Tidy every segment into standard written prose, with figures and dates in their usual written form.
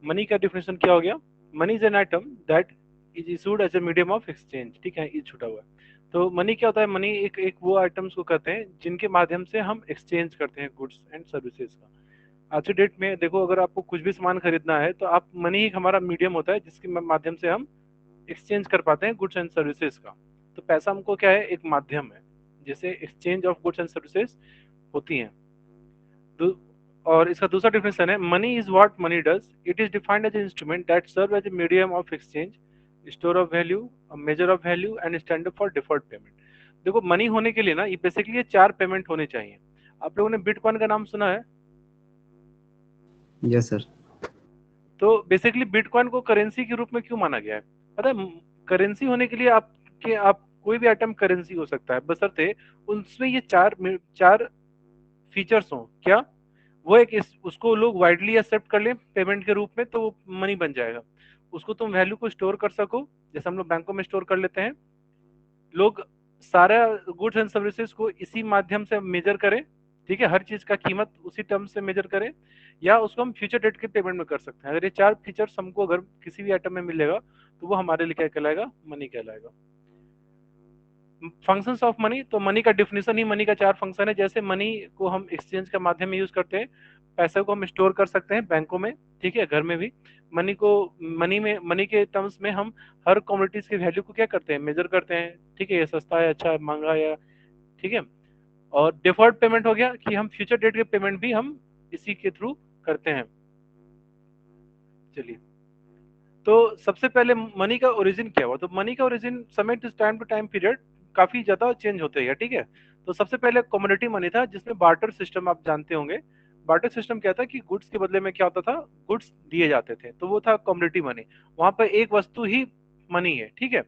Money का definition क्या हो गया? Money is an item that is issued as a medium of exchange, ठीक है, ये छूटा हुआ है। तो मनी क्या होता है? मनी एक एक वो आइटम्स को कहते हैं जिनके माध्यम से हम एक्सचेंज करते हैं गुड्स एंड सर्विसेज का। आज की डेट में देखो, अगर आपको कुछ भी सामान खरीदना है तो आप मनी ही हमारा मीडियम होता है जिसके माध्यम से हम एक्सचेंज कर पाते हैं गुड्स एंड सर्विसेज का। तो पैसा हमको क्या है? एक माध्यम है जैसे exchange of goods and services होती हैं। और इसका दूसरा डिफिनेशन है, money is what money does, it is defined as instrument that serve as a medium of exchange, store of value, measure of value and standard for deferred payment. देखो, money होने के लिए ना, ये बेसिकली ये चार payment होने चाहिए। आप लोगों ने बिटकॉइन का नाम सुना है? Yes sir. तो बेसिकली बिटकॉइन को करेंसी के रूप में क्यों माना गया है? पता है, करेंसी होने के लिए आप कोई भी आइटम करेंसी हो सकता है, बशर्ते उसमें ये चार चार फीचर्स हो। क्या वो एक उसको लोग वाइडली एक्सेप्ट कर लें पेमेंट के रूप में, तो वो मनी बन जाएगा। उसको तुम वैल्यू को स्टोर कर सको, जैसे हम लोग बैंकों में स्टोर कर लेते हैं। लोग सारा गुड्स एंड सर्विसेज को इसी माध्यम से मेजर करें, ठीक है, हर चीज का कीमत उसी टर्म से मेजर करें, या उसको हम फ्यूचर डेट के पेमेंट में कर सकते हैं। अगर ये चार फीचर्स हमको अगर किसी भी आइटम में मिलेगा तो वो हमारे लिए क्या कहलाएगा? मनी कहलाएगा। फंक्शंस ऑफ मनी, तो मनी का डिफिनेशन ही मनी का चार फंक्शन है। जैसे मनी को हम एक्सचेंज के माध्यम में यूज करते हैं, पैसे को हम स्टोर कर सकते हैं बैंकों में, ठीक है, घर में भी। मनी को मनी के टर्म्स में हम हर कमोडिटीज की वैल्यू को क्या करते हैं? मेजर करते हैं, ठीक है, ये सस्ता है, अच्छा है, महंगा है, ठीक है। और डिफर्ड पेमेंट हो गया कि हम फ्यूचर डेट के पेमेंट भी हम इसी के थ्रू करते हैं। चलिए, तो सबसे पहले मनी का ओरिजिन क्या हुआ? तो मनी का ओरिजिन समय टाइम टू टाइम पीरियड काफी ज्यादा चेंज होते हैं, ठीक है। तो सबसे पहले कम्युनिटी मनी था जिसमें बार्टर सिस्टम आप जानते होंगे। बार्टर सिस्टम क्या था कि गुड्स के बदले में क्या होता था? गुड्स दिए जाते थे, तो वो था कम्युनिटी मनी। वहां पर एक वस्तु ही मनी है, ठीक है।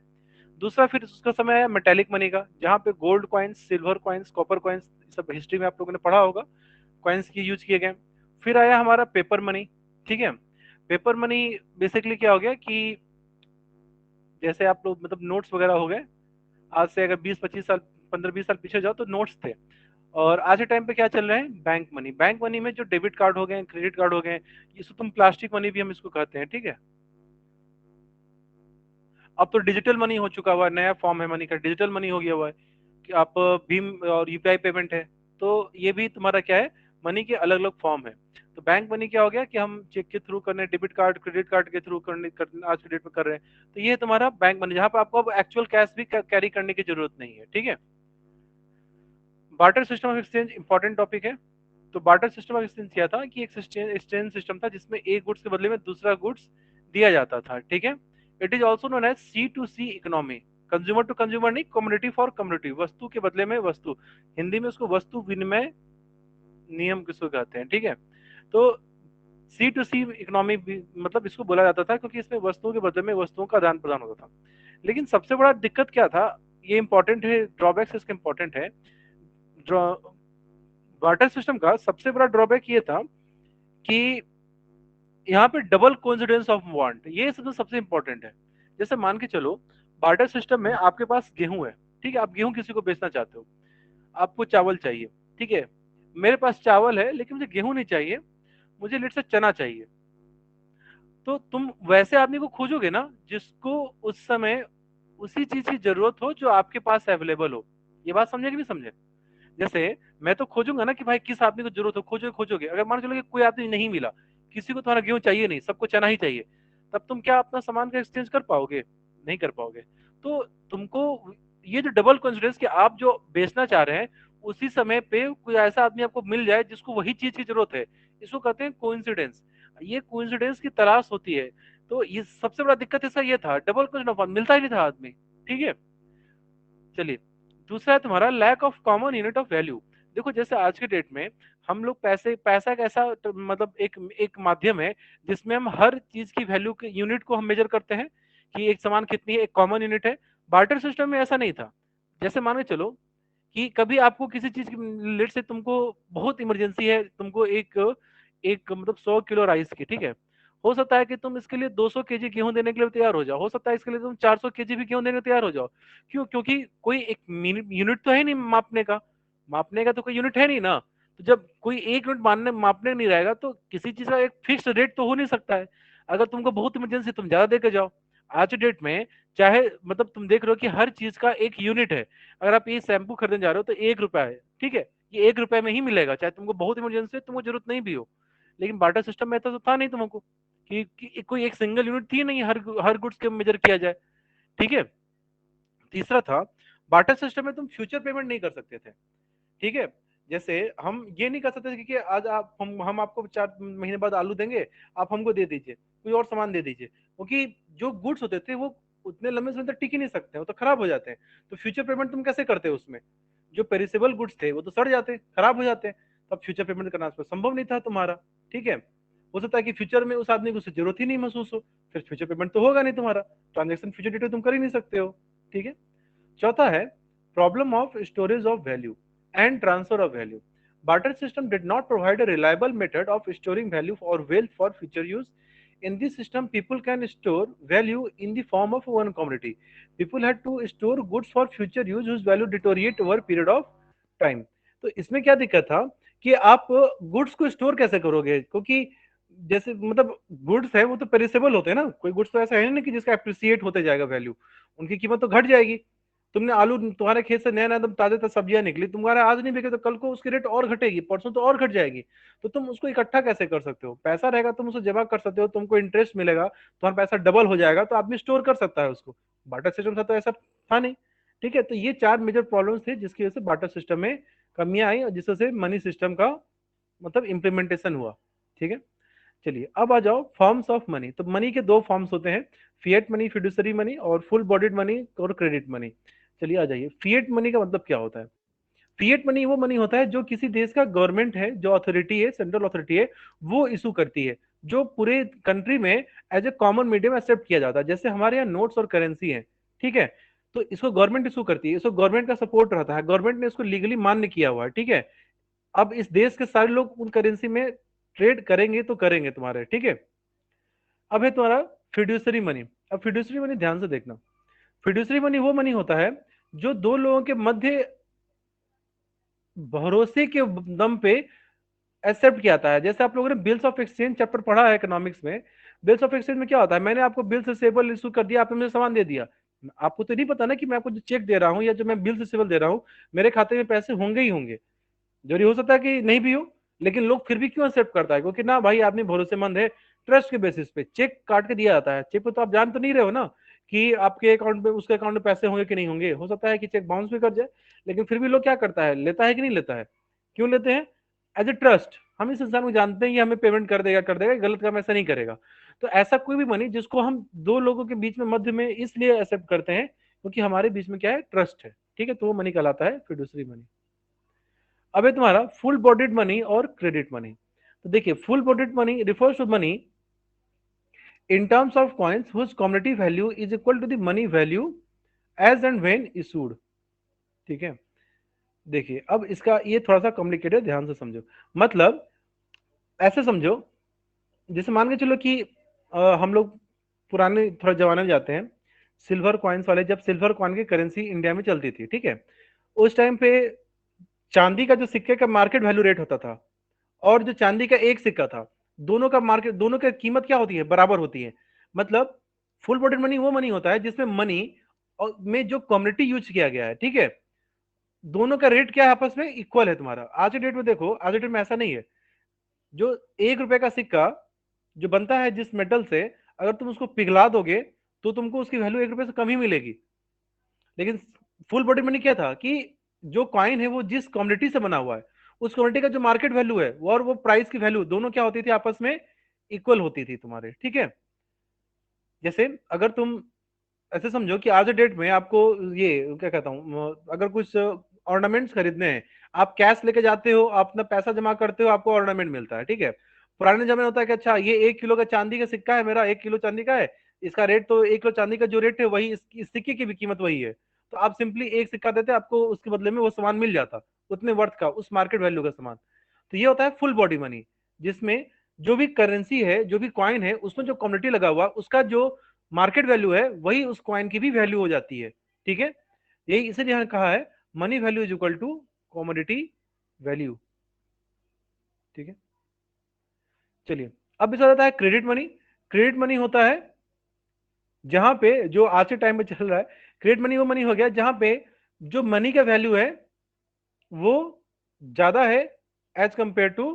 दूसरा फिर उसका समय आया मेटेलिक मनी का, जहाँ पे gold coins, silver coins, copper coins, सब हिस्ट्री में आप लोगों ने पढ़ा होगा, कॉइन्स की यूज किए गए। फिर आया हमारा पेपर मनी, ठीक है। पेपर मनी बेसिकली क्या हो गया कि जैसे आप लोग मतलब नोट्स वगैरह हो गए, आज से अगर 20-25 साल, 15-20 साल पीछे जाओ तो नोट्स थे। और आज के टाइम पे क्या चल रहे हैं? Bank money. बैंक मनी में जो डेबिट कार्ड हो गए, क्रेडिट कार्ड हो गए, इसको तुम प्लास्टिक मनी भी हम इसको कहते हैं, ठीक है। अब तो डिजिटल मनी हो चुका हुआ है, नया फॉर्म है मनी का, डिजिटल मनी हो गया हुआ है कि आप भीम और यूपीआई पेमेंट है। तो ये भी तुम्हारा क्या है? मनी के अलग अलग फॉर्म है। तो बैंक मनी क्या हो गया कि हम चेक के थ्रू करने, डेबिट कार्ड, क्रेडिट कार्ड के थ्रू करने आज के डेट में कर रहे हैं। तो ये तुम्हारा बैंक मनी, जहाँ पे आपको अब एक्चुअल कैश भी कैरी करने की जरूरत नहीं है, ठीक है। Barter system of exchange important topic है। तो बार्टर सिस्टम ऑफ एक्सचेंज क्या था कि एक एक्सचेंज सिस्टम था जिसमें एक गुड्स के बदले में दूसरा गुड्स दिया जाता था, ठीक है। It is also known as C to C economy, consumer to consumer नहीं, कम्युनिटी फॉर कम्युनिटी, वस्तु के बदले में वस्तु। हिंदी में उसको वस्तु विनिमय नियम किसको कहते हैं, ठीक है। तो सी टू सी इकोनॉमी मतलब इसको बोला जाता था क्योंकि इसमें वस्तुओं के बदले में वस्तुओं का आदान प्रदान होता था। लेकिन सबसे बड़ा दिक्कत क्या था? ये इंपॉर्टेंट है, ड्रॉबैक्स इसका इंपॉर्टेंट है। बार्टर सिस्टम का सबसे बड़ा ड्रॉबैक ये था कि यहाँ पे डबल कोइंसिडेंस ऑफ वांट, ये सबसे इंपॉर्टेंट है। जैसे मान के चलो, बार्टर सिस्टम में आपके पास गेहूं है, ठीक है, आप गेहूं किसी को बेचना चाहते हो, आपको चावल चाहिए, ठीक है। मेरे पास चावल है लेकिन मुझे गेहूं नहीं चाहिए, मुझे लेट से चना चाहिए। तो तुम वैसे आदमी को खोजोगे ना जिसको उस समय उसी चीज की जरूरत हो जो आपके पास अवेलेबल हो। ये बात समझे कि नहीं समझे? जैसे मैं तो खोजूंगा ना कि भाई किस आदमी को जरूरत हो, खोजोगे खोजोगे। अगर मान चलो कि कोई आदमी नहीं मिला, किसी को तुम्हारा गेहूं चाहिए नहीं, सबको चना ही चाहिए, तब तुम क्या अपना सामान का एक्सचेंज कर पाओगे? नहीं कर पाओगे। तो तुमको ये जो डबल कॉन्फिडेंस कि आप जो बेचना चाह रहे हैं उसी समय पे कोई ऐसा आदमी आपको मिल जाए जिसको वही चीज की जरूरत है, इसको कहते हैं कोइंसिडेंस। ये कोइंसिडेंस की तलाश होती है। तो ये सबसे बड़ा दिक्कत इसका ये था, डबल कॉन्फिडेंस मिलता ही नहीं था आदमी, ठीक है। चलिए, दूसरा है तुम्हारा lack of common unit of value. देखो, जैसे आज के डेट में हम लोग पैसा एक ऐसा मतलब एक माध्यम है जिसमें हम हर चीज की वैल्यू के यूनिट को हम मेजर करते हैं कि एक सामान कितनी है, एक कॉमन यूनिट है। बार्टर सिस्टम में ऐसा नहीं था। जैसे मान के चलो कि कभी आपको किसी चीज की लेट से तुमको बहुत इमरजेंसी है, तुमको एक एक मतलब 100 किलो राइस की, ठीक है। हो सकता है कि तुम इसके लिए 200 केजी गेहूं देने के लिए तैयार हो जाओ, हो सकता है इसके लिए तुम 400 केजी भी गेहूं देने को तैयार हो जाओ। क्यों? क्योंकि कोई एक यूनिट तो है नहीं मापने का, मापने का तो कोई यूनिट है नहीं ना। तो जब कोई एक यूनिट मानने मापने नहीं रहेगा तो किसी चीज का एक फिक्स रेट तो हो नहीं सकता है। अगर तुमको बहुत इमरजेंसी तुम ज्यादा देके जाओ। आज के डेट में चाहे मतलब तुम देख रहे हो कि हर चीज का एक यूनिट है। अगर आप ये शैम्पू खरीदने जा रहे हो तो 1 रुपया है, ठीक है, ये 1 रुपए में ही मिलेगा, चाहे तुमको बहुत इमरजेंसी है, तुमको जरूरत नहीं भी हो। लेकिन बार्टर सिस्टम में ऐसा तो था नहीं तुमको कि कोई एक सिंगल यूनिट थी नहीं, हर गुड्स के मेजर किया जाए, ठीक है। तीसरा था, बार्टर सिस्टम में तुम फ्यूचर पेमेंट नहीं कर सकते थे, ठीक है। जैसे हम ये नहीं कर सकते थे कि आज आप हम आपको 4 महीने बाद आलू देंगे, आप हमको दे दीजिए, कोई और सामान दे दीजिए, क्योंकि जो गुड्स होते थे वो उतने लंबे समय तक टिक ही नहीं सकते, वो तो खराब हो जाते हैं। तो फ्यूचर पेमेंट तुम कैसे करते हो उसमें? जो पेरिसेबल गुड्स थे वो तो सड़ जाते, खराब हो जाते, तब फ्यूचर पेमेंट करना संभव नहीं था तुम्हारा, ठीक है। हो सकता है कि फ्यूचर में उस आदमी को उससे जरूरत ही नहीं महसूस हो, फिर फ्यूचर पेमेंट तो होगा नहीं तुम्हारा, ट्रांजेक्शन फ्यूचर डेट तुम कर ही नहीं सकते हो, ठीक है। चौथा है problem of storage of value and transfer of value. Barter system did not provide a reliable method of storing value और wealth for future use. In this system, people can store value in the form of one commodity. People had to store goods for future use whose value deteriorate over period of time. तो इसमें क्या दिक्कत था कि आप goods को store कैसे करोगे, क्योंकि जैसे मतलब गुड्स है वो तो पेरिसेबल होते हैं ना, कोई गुड्स तो ऐसा है नहीं कि जिसका एप्रिसिएट होते जाएगा वैल्यू, उनकी कीमत तो घट जाएगी। तुमने आलू तुम्हारे खेत से नया नया एकदम ताजे ताजे सब्जियां निकली, तुम्हारा आज नहीं बिके तो कल को उसकी रेट और घटेगी, परसों तो और घट जाएगी। तो तुम उसको इकट्ठा कैसे कर सकते हो? पैसा रहेगा तुम उसको जमा कर सकते हो, तुमको इंटरेस्ट मिलेगा, तुम्हारा पैसा डबल हो जाएगा, तो आदमी स्टोर कर सकता है उसको। बार्टर सिस्टम था तो ऐसा था नहीं, ठीक है। तो ये 4 मेजर प्रॉब्लम्स थे जिसकी वजह से बार्टर सिस्टम में कमियां आई और जिससे मनी सिस्टम का मतलब इम्प्लीमेंटेशन हुआ, ठीक है। चलिए अब आ जाओ फॉर्म्स ऑफ मनी। तो मनी के 2 फॉर्म्स होते हैं, फिएट मनी, फिड्यूसरी मनी, और फुल बॉडीड मनी और क्रेडिट मनी। चलिए आ जाइए, फिएट मनी का मतलब क्या होता है? फिएट मनी वो मनी होता है जो किसी देश का गवर्नमेंट है, जो अथॉरिटी है, सेंट्रल अथॉरिटी है, वो इशू करती है, जो पूरे कंट्री में as a common medium accept किया जाता है। जैसे हमारे यहाँ नोट्स और करेंसी है, ठीक है, तो इसको गवर्नमेंट इशू करती है, इसको गवर्नमेंट का सपोर्ट रहता है, गवर्नमेंट ने इसको लीगली मान्य किया हुआ है, ठीक है। अब इस देश के सारे लोग उन करेंसी में ट्रेड करेंगे तो करेंगे तुम्हारे, ठीक है। अब है तुम्हारा फिड्यूसरी मनी। अब फिड्यूसरी मनी ध्यान से देखना, फिड्यूसरी मनी वो मनी होता है जो दो लोगों के मध्य भरोसे के दम पे एक्सेप्ट किया जाता है। जैसे आप लोगों ने बिल्स ऑफ एक्सचेंज चैप्टर पढ़ा है इकोनॉमिक्स में, बिल्स ऑफ एक्सचेंज में क्या होता है? मैंने आपको बिल से सेबल इशू कर दिया, आपने मुझे सामान दे दिया, आपको तो नहीं पता ना कि मैं आपको जो चेक दे रहा हूँ या जो मैं बिल से सेबल दे रहा हूँ, मेरे खाते में पैसे होंगे ही होंगे। जरूरी हो सकता है कि नहीं भी हो, लेकिन लोग फिर भी क्यों एक्सेप्ट करता है? क्योंकि ना भाई आदमी भरोसेमंद है, ट्रस्ट के बेसिस पे चेक काट के दिया जाता है। चेक पे तो आप जान तो नहीं रहे हो ना कि आपके अकाउंट में उसके अकाउंट में पैसे होंगे कि नहीं होंगे, हो सकता है कि चेक बाउंस भी कर जाए, लेकिन फिर भी लोग क्या करता है, लेता है कि नहीं लेता है? क्यों लेते हैं? एज ए ट्रस्ट, हम इस इंसान को जानते हैं कि हमें पेमेंट कर देगा, गलत काम ऐसा नहीं करेगा। तो ऐसा कोई भी मनी जिसको हम दो लोगों के बीच में मध्य में इसलिए एक्सेप्ट करते हैं क्योंकि हमारे बीच में क्या है, ट्रस्ट है, ठीक है, तो वो मनी कहलाता है फिडुसरी मनी। अब है तुम्हारा फुल बॉडीड मनी और क्रेडिट मनी। तो देखिए, full bodied money refers to money in terms of coins whose community value is equal to the money value as and when issued, ठीक है। देखिए अब इसका ये थोड़ा सा कॉम्प्लिकेटेड, ध्यान से समझो। मतलब ऐसे समझो, जैसे मान के चलो कि हम लोग पुराने थोड़ा जमाने में जाते हैं, सिल्वर कॉइन्स वाले, जब सिल्वर कॉइन की करेंसी इंडिया में चलती थी, ठीक है, उस टाइम पे चांदी का जो सिक्के का मार्केट वैल्यू रेट होता था और जो चांदी का एक सिक्का था, दोनों का मार्केट, दोनों की कीमत क्या होती है, बराबर होती है। मतलब फुल बॉडेड मनी वो मनी होता है जिसमें मनी और में जो कम्युनिटी यूज किया गया है, ठीक है, दोनों का रेट क्या है, आपस में इक्वल है तुम्हारा। आज के डेट में देखो, आज के डेट में ऐसा नहीं है। जो 1 रुपए का सिक्का जो बनता है जिस मेटल से, अगर तुम उसको पिघला दोगे तो तुमको उसकी वैल्यू 1 रुपए से कम ही मिलेगी। लेकिन फुल बॉडी मनी क्या था कि जो कॉइन है वो जिस कम्युनिटी से बना हुआ है, उस कम्युनिटी का जो मार्केट वैल्यू है वो और वो प्राइस की वैल्यू दोनों क्या होती थी, आपस में इक्वल होती थी तुम्हारे, ठीक है। जैसे अगर तुम ऐसे समझो कि आज के डेट में आपको ये क्या कहता हूँ, अगर कुछ ऑर्नामेंट्स खरीदने हैं, आप कैश लेके जाते हो, आप अपना पैसा जमा करते हो, आपको ऑर्नामेंट मिलता है, ठीक है। पुराने जमाने में होता है कि अच्छा ये 1 किलो का चांदी का सिक्का है, मेरा 1 किलो चांदी का है, इसका रेट तो 1 किलो चांदी का जो रेट है वही इस सिक्के की भी कीमत वही है, तो आप सिंपली एक सिक्का देते, आपको उसके बदले में वो सामान मिल जाता, उतने वर्थ का, उस मार्केट वैल्यू का सामान। तो ये होता है फुल बॉडी मनी, जिसमें जो भी करेंसी है, जो भी कॉइन है, उसमें जो कम्युनिटी लगा हुआ उसका जो मार्केट वैल्यू है वही उस कॉइन की भी वैल्यू हो जाती है, ठीक है। यही इसीलिए यहाँ कहा है money value is equal to commodity value, ठीक है। चलिए अब इस आता है क्रेडिट मनी। क्रेडिट मनी होता है जहां पे, जो आज के टाइम में चल रहा है, क्रेडिट मनी वो मनी हो गया जहां पे जो मनी का वैल्यू है वो ज्यादा है as compare to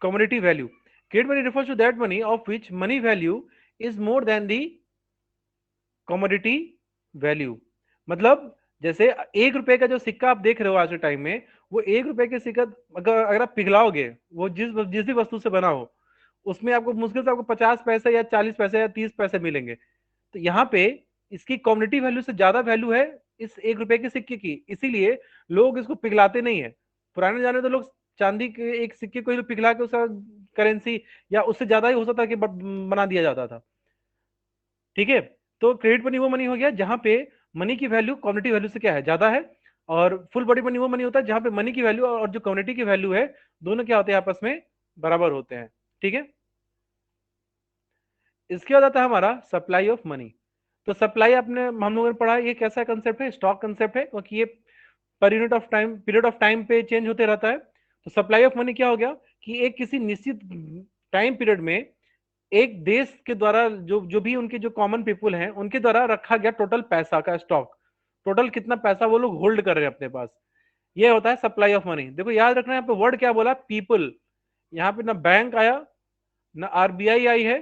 commodity value. Credit money refers to that money of which money value is more than the commodity value. मतलब जैसे 1 रुपए का जो सिक्का आप देख रहे हो आज के टाइम में, वो 1 रुपए के सिक्का अगर आप पिघलाओगे, वो जिस भी वस्तु से बना हो, उसमें आपको मुश्किल से आपको 50 पैसे या 40 पैसे या 30 पैसे मिलेंगे. तो यहाँ पे इसकी कम्युनिटी वैल्यू से ज्यादा वैल्यू है इस 1 रुपए के सिक्के की, इसीलिए लोग इसको पिघलाते नहीं है. पुराने जमाने तो लोग चांदी के एक सिक्के को ही पिघला के उसका करेंसी या उससे ज्यादा ही हो सकता कि बना दिया जाता था. ठीक है. तो क्रेडिट मनी वो मनी हो गया जहां पे मनी की वैल्यू कम्युनिटी वैल्यू से क्या है, ज्यादा है. और फुल बॉडी मनी वो मनी होता है जहां पे मनी की वैल्यू और जो कम्युनिटी की वैल्यू है दोनों क्या होते हैं, आपस में बराबर होते हैं. ठीक है. इसके बाद आता है हमारा सप्लाई ऑफ मनी. तो सप्लाई आपने हम लोगों ने पढ़ा, ये कैसा कंसेप्ट है, स्टॉक कंसेप्ट है, क्योंकि ये per unit of time, period of time पे चेंज होते रहता है. तो सप्लाई ऑफ मनी क्या हो गया कि एक किसी निश्चित टाइम पीरियड में एक देश के द्वारा जो जो भी उनके जो कॉमन पीपुल हैं उनके द्वारा रखा गया टोटल पैसा का स्टॉक, टोटल कितना पैसा वो लोग होल्ड कर रहे हैं अपने पास, ये होता है सप्लाई ऑफ मनी. देखो याद रखना, यहाँ पे वर्ड क्या बोला, पीपल. यहाँ पे ना बैंक आया, ना आरबीआई आई है,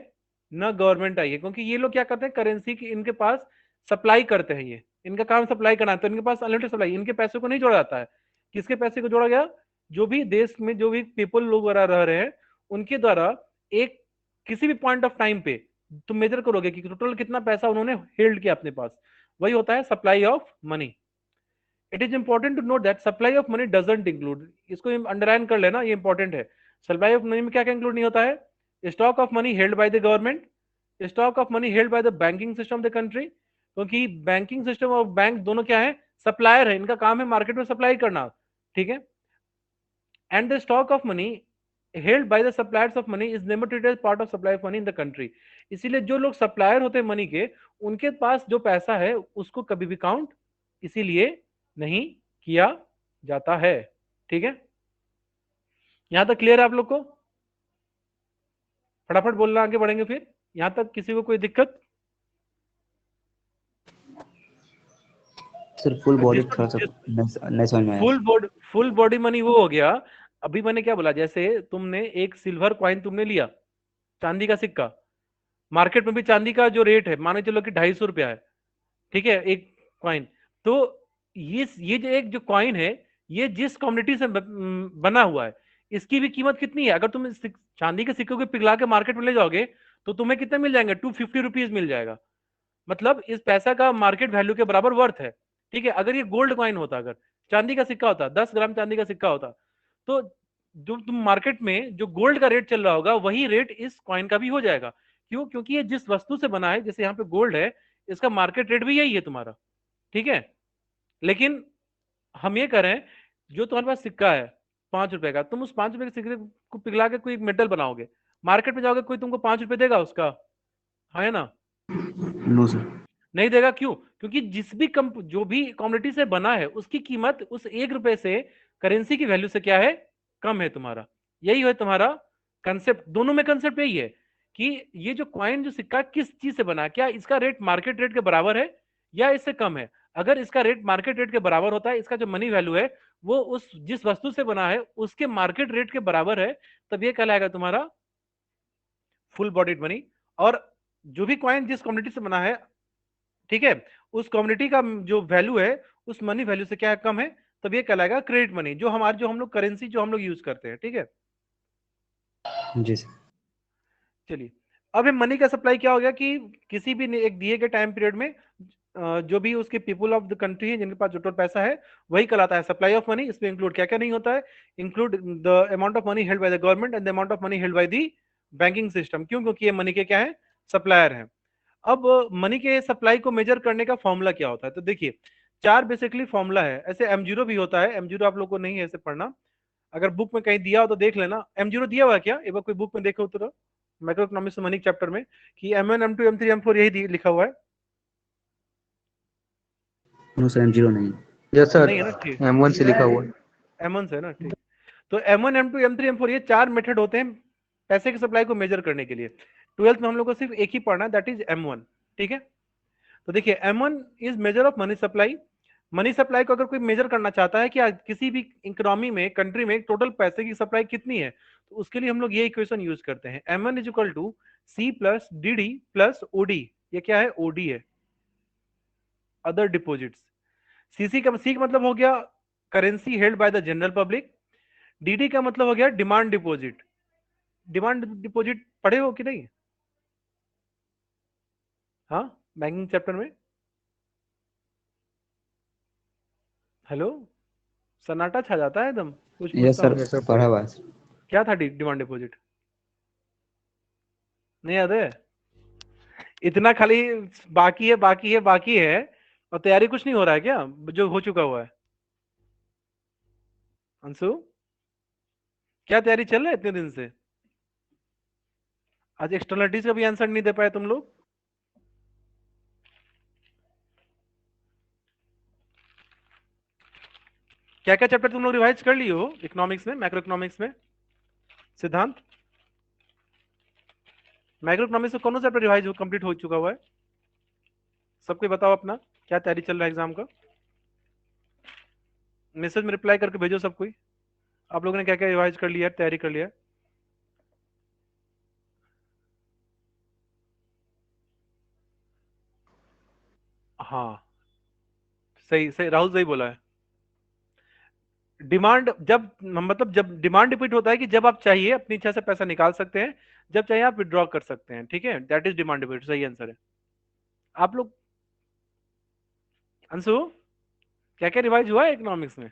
ना गवर्नमेंट आई है, क्योंकि ये लोग क्या करते हैं, करेंसी की इनके पास सप्लाई करते हैं, ये इनका काम सप्लाई करना है, तो इनके पास अनलिमिटेड सप्लाई, इनके पैसे को नहीं जोड़ा जाता है. किसके पैसे को जोड़ा गया, जो भी देश में जो भी पीपल लोग वगैरह रह रहे हैं उनके द्वारा एक किसी भी पॉइंट ऑफ टाइम पे तुम मेजर करोगे कि टोटल कितना पैसा उन्होंने हेल्ड किया अपने पास, वही होता है supply of money. It is important to note that supply of money doesn't include, इसको अंडरलाइन कर लेना, ये इंपॉर्टेंट है. सप्लाई ऑफ मनी में क्या क्या इंक्लूड नहीं होता है, stock of money held by the government, stock of money held by the banking system of the country, क्योंकि बैंकिंग सिस्टम और बैंक दोनों क्या है, सप्लायर है, इनका काम है मार्केट में सप्लाई करना. ठीक है. And the stock of money held by the suppliers of money is never treated as part of supply of money in the country. इसीलिए जो लोग सप्लायर होते हैं मनी के, उनके पास जो पैसा है उसको कभी भी काउंट इसीलिए नहीं किया जाता है. ठीक है. यहां तक क्लियर है आप लोग को, फटाफट बोलना, आगे बढ़ेंगे फिर. यहां तक किसी को कोई दिक्कत? सर फुल बॉडी थोड़ा सा नहीं समझ में आया. फुल बॉडी मनी वो हो गया. अभी मैंने क्या बोला, जैसे तुमने एक सिल्वर कॉइन तुमने लिया, चांदी का सिक्का, मार्केट में भी चांदी का जो रेट है मान के चलो कि 250 रुपया है. ठीक है, एक कॉइन. तो ये जो एक जो कॉइन है, ये जिस कम्युनिटी से बना हुआ है, इसकी भी कीमत कितनी है. अगर तुम चांदी के सिक्के को पिघला के मार्केट में ले जाओगे तो तुम्हें कितने मिल जाएंगे, 250 रुपीज मिल जाएगा. मतलब इस पैसा का मार्केट वैल्यू के बराबर वर्थ है. ठीक है. अगर ये गोल्ड कॉइन होता, अगर चांदी का सिक्का होता, 10 ग्राम चांदी का सिक्का होता, तो जो तुम मार्केट में जो गोल्ड का रेट चल रहा होगा वही रेट इस कॉइन का भी हो जाएगा. क्यों? क्योंकि ये जिस वस्तु से बना है, जैसे यहाँ पे गोल्ड है, इसका मार्केट रेट भी यही है तुम्हारा. ठीक है. लेकिन हम ये करें, जो तुम्हारे पास सिक्का है 5 रुपए का, तुम उस 5 रुपए के सिक्के को पिघला के कोई मेटल बनाओगे, मार्केट में जाओगे, कोई तुमको 5 रुपए देगा उसका, है ना? No sir. नहीं देगा. क्यों? क्योंकि जिस भी जो भी कम्युनिटी से बना है उसकी कीमत उस 1 रुपए से, करेंसी की वैल्यू से क्या है, कम है तुम्हारा. यही है तुम्हारा कंसेप्ट. दोनों में कंसेप्ट यही है कि ये जो कॉइन, जो सिक्का किस चीज से बना, क्या इसका रेट मार्केट रेट के बराबर है या इससे कम है. अगर इसका रेट मार्केट रेट के बराबर होता है, इसका जो मनी वैल्यू है वो उस जिस वस्तु से बना है उसके मार्केट रेट के बराबर है, तब ये कहलाएगा तुम्हारा फुल बॉडीड मनी. और जो भी कॉइन जिस कम्युनिटी से बना है, ठीक है, उस कम्युनिटी का जो वैल्यू है उस मनी वैल्यू से क्या है, कम है, तब ये कहलाएगा क्रेडिट मनी, जो हमारे जो हम लोग करेंसी जो हम लोग यूज करते हैं. ठीक है. जी सर. चलिए, अब मनी का सप्लाई क्या हो गया कि किसी भी एक दिए गए टाइम पीरियड में जो भी उसके पीपल ऑफ द कंट्री है जिनके पास जो टोटल पैसा है वही कहलाता है सप्लाई ऑफ मनी. इसमें इंक्लूड क्या क्या नहीं होता है, include the amount of money held by the government and the amount of money held by the banking system. क्यों? क्योंकि ये मनी के क्या है, सप्लायर है. अब मनी के सप्लाई को मेजर करने का फॉर्मूला क्या होता है, तो देखिए 4 बेसिकली फॉर्मूला है. ऐसे M0 भी होता है, M0 आप लोग को नहीं है ऐसे पढ़ना, अगर बुक में कहीं दिया हो तो देख लेना. M0 दिया हुआ है क्या, एक बार कोई बुक में देखो तो मैक्रो इकोनॉमिक्स मनी चैप्टर में, कि M1 M2 M3 M4 यही लिखा हुआ है. नो सर M0 नहीं. यस सर, नहीं है ना? ठीक, M1 से लिखा हुआ है. M1 से है ना. ठीक. तो M1 M2 M3 M4 ये 4 मेथड होते हैं पैसे की सप्लाई को मेजर करने के लिए। 12th में हम लोग को सिर्फ एक ही पढ़ना है, दैट इज M1, ठीक है। तो देखिए M1 is measure of money supply. Money supply को अगर कोई मेजर करना चाहता है कि किसी भी इकोनॉमी में, कंट्री में टोटल पैसे की सप्लाई कितनी है, तो उसके लिए हम लोग ये इक्वेशन यूज करते हैं, M1 is equal to C plus DD plus OD। ये क्या है? OD है, अदर डिपोजिट्स। CC का C का मतलब हो गया currency held by the general public. DD का मतलब हो गया डिमांड डिपॉजिट। डिमांड डिपॉजिट पढ़े हो कि नहीं? हाँ, बैंकिंग चैप्टर में। हेलो, सन्नाटा छा जाता है एकदम, कुछ यस पूछता सर, हूँ। पढ़ा हुआ है। क्या था डिमांड डिपॉजिट? नहीं याद है? इतना खाली बाकी है, बाकी है, बाकी है, और तैयारी कुछ नहीं हो रहा है क्या जो हो चुका हुआ है? अंशु, क्या तैयारी चल रहा है इतने दिन से? आज एक्सटर्नलिटीज का भी आंसर नहीं दे पाए तुम लोग। क्या क्या चैप्टर तुम लोग रिवाइज कर लिए हो इकोनॉमिक्स में, मैक्रो इकोनॉमिक्स में? सिद्धांत, मैक्रो इकोनॉमिक्स में कौन सा चैप्टर रिवाइज कंप्लीट हो चुका हुआ है? सबको बताओ अपना क्या तैयारी चल रहा है एग्जाम का। मैसेज में रिप्लाई करके भेजो सब कोई, आप लोगों ने क्या क्या रिवाइज कर लिया, तैयारी कर लिया। हाँ, सही सही, राहुल सही बोला है। डिमांड जब मतलब जब डिमांड रिपीट होता है कि जब आप चाहिए अपनी इच्छा से पैसा निकाल सकते हैं, जब चाहिए आप विड्रॉ कर सकते हैं, ठीक है, दैट इज डिमांड रिपीट, सही आंसर है। आप लोग, अंशु, क्या क्या रिवाइज हुआ है इकोनॉमिक्स में?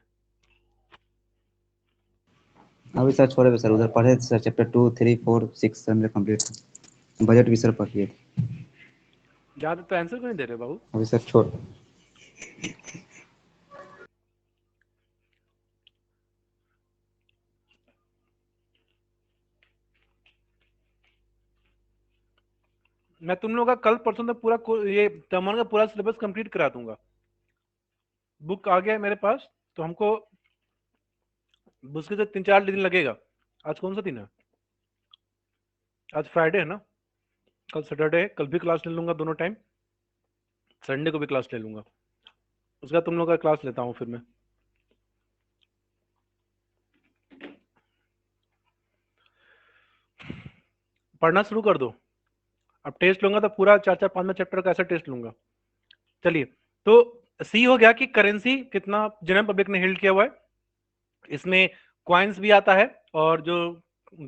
अभी सर छोड़े हुए सर, उधर पढ़े थे सर, चैप्टर 2, 3, 4, 6 सर मेरे कंप्लीट है। बजट भी सर पढ़ लिए थे। ज्यादा तो आंसर क्यों नहीं दे रहे बाबू? अभी सर छोड़। मैं तुम लोग का कल परसों तक पूरा ये तमन का पूरा सिलेबस कंप्लीट करा दूंगा। बुक आ गया है मेरे पास, तो हमको मुश्किल से 3-4 दिन लगेगा। आज कौन सा दिन है? आज फ्राइडे है ना, कल सैटरडे है, कल भी क्लास ले लूंगा दोनों टाइम, संडे को भी क्लास ले लूंगा, उसका तुम लोग का क्लास लेता हूँ फिर मैं। पढ़ना शुरू कर दो। अब टेस्ट लूंगा तो पूरा 4-4 5 चैप्टर का ऐसा टेस्ट लूंगा। चलिए, तो सी हो गया कि करेंसी कितना जनरल पब्लिक ने होल्ड किया हुआ है, इसमें क्वाइंस भी आता है और जो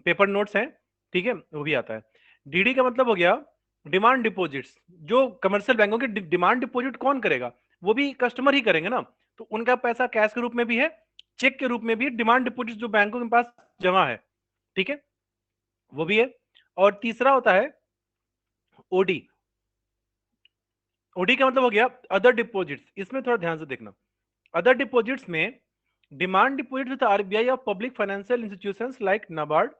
पेपर नोट्स हैं, ठीक है, वो भी आता है। डीडी का मतलब हो गया डिमांड डिपॉजिट्स। जो कमर्शियल बैंकों के डिमांड डिपॉजिट कौन करेगा? वो भी कस्टमर ही करेंगे ना, तो उनका पैसा कैश के रूप में भी है, चेक के रूप में भी, डिमांड डिपॉजिट जो बैंकों के पास जमा है, ठीक है, वो भी है। और तीसरा होता है ओडी। ओडी का मतलब हो गया अदर डिपॉजिट्स। इसमें थोड़ा ध्यान से देखना, अदर डिपॉजिट्स में demand deposit with RBI of public financial institutions like NABARD,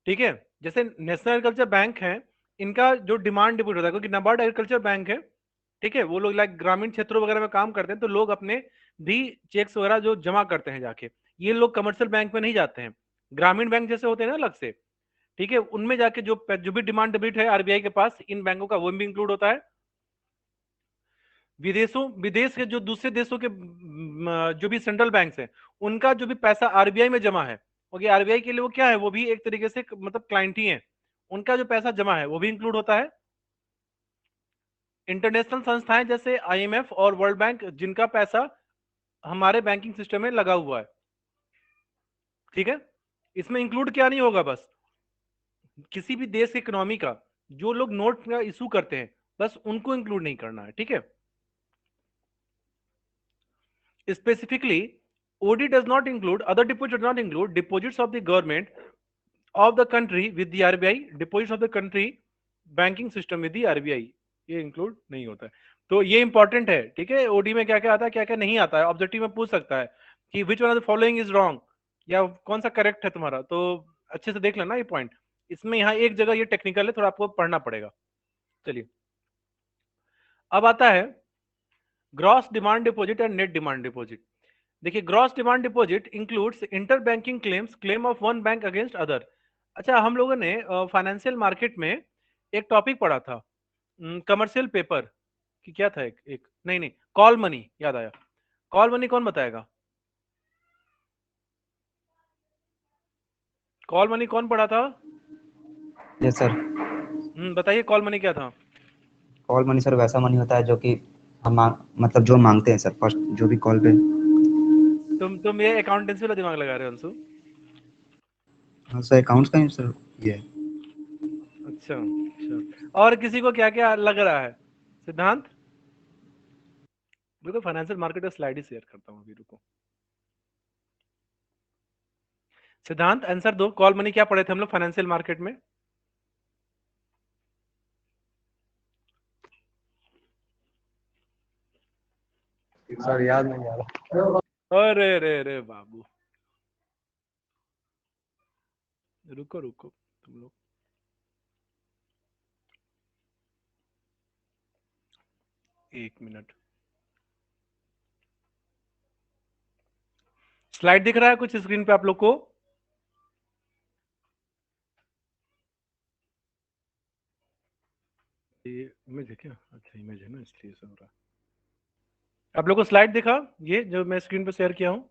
ठीक है, जैसे नेशनल एग्रीकल्चर बैंक है, इनका जो डिमांड डिपॉजिट होता है, क्योंकि नाबार्ड एग्रीकल्चर बैंक है, ठीक है, वो लोग लाइक ग्रामीण क्षेत्रों वगैरह में काम करते हैं, तो लोग अपने भी चेक्स वगैरह जो जमा करते हैं जाके, ये लोग कमर्शियल बैंक में नहीं जाते हैं, ग्रामीण बैंक जैसे होते हैं ना अलग से, ठीक है, उनमें जाके जो भी डिमांड डिपॉजिट है आरबीआई के पास इन बैंकों का, वो भी इंक्लूड होता है। विदेश के जो दूसरे देशों के जो भी सेंट्रल बैंक हैं, उनका जो भी पैसा आरबीआई में जमा है, ओके, आरबीआई के लिए वो क्या है, वो भी एक तरीके से मतलब क्लाइंट ही है, उनका जो पैसा जमा है वो भी इंक्लूड होता है। इंटरनेशनल संस्थाएं जैसे आईएमएफ और वर्ल्ड बैंक, जिनका पैसा हमारे बैंकिंग सिस्टम में लगा हुआ है, ठीक है, इसमें इंक्लूड क्या नहीं होगा, बस किसी भी देश की इकोनॉमी का जो लोग नोट का इशू करते हैं, बस उनको इंक्लूड नहीं करना है, ठीक है। Specifically, OD does not include, other deposits does not include deposits of the government of the country with the RBI, deposits of the country banking system with the RBI, ये इंक्लूड नहीं होता है। तो ये इंपॉर्टेंट है, ठीक है, OD में क्या क्या आता है, क्या क्या नहीं आता है, ऑब्जेक्टिव में पूछ सकता है कि which one of the following is wrong, या कौन सा करेक्ट है तुम्हारा, तो अच्छे से देख लेना ये पॉइंट। इसमें यहाँ एक जगह ये टेक्निकल है, थोड़ा आपको पढ़ना पड़ेगा। चलिए, अब आता है gross demand deposit and net demand deposit. देखिए, gross demand deposit includes inter banking claims, claim of one bank against other. अच्छा, हम लोगों ने फाइनेंशियल मार्केट में एक टॉपिक पढ़ा था, कमर्शियल पेपर कि क्या था, एक नहीं नहीं, कॉल मनी, याद आया। कॉल मनी कौन बताएगा? कॉल मनी कौन पढ़ा था? Yes sir. बताइए कॉल मनी क्या था? कॉल मनी सर वैसा मनी होता है जो कि मतलब जो मांगते हैं सर, फर्स्ट जो भी कॉल पे। तुम ये अकाउंटेंसी वाला दिमाग लगा रहे हो अंशु? हाँ सर, अकाउंट्स का ही सर ये है। अच्छा अच्छा, और किसी को क्या क्या लग रहा है? सिद्धांत, रुको फाइनेंशियल मार्केट का स्लाइड ही शेयर करता हूँ अभी, रुको। सिद्धांत आंसर दो, कॉल मनी क्या पढ़े थे हम लोग फाइनेंशियल मार्केट में? सर याद नहीं आ रहा। अरे रे रे बाबू, रुको रुको तुम लोग, एक मिनट। स्लाइड दिख रहा है कुछ स्क्रीन पे आप लोग को? ये इमेज है क्या? अच्छा इमेज है ना, इसलिए ऐसा हो रहा है। आप लोग को स्लाइड दिखा, ये जो मैं स्क्रीन पे शेयर किया हूँ?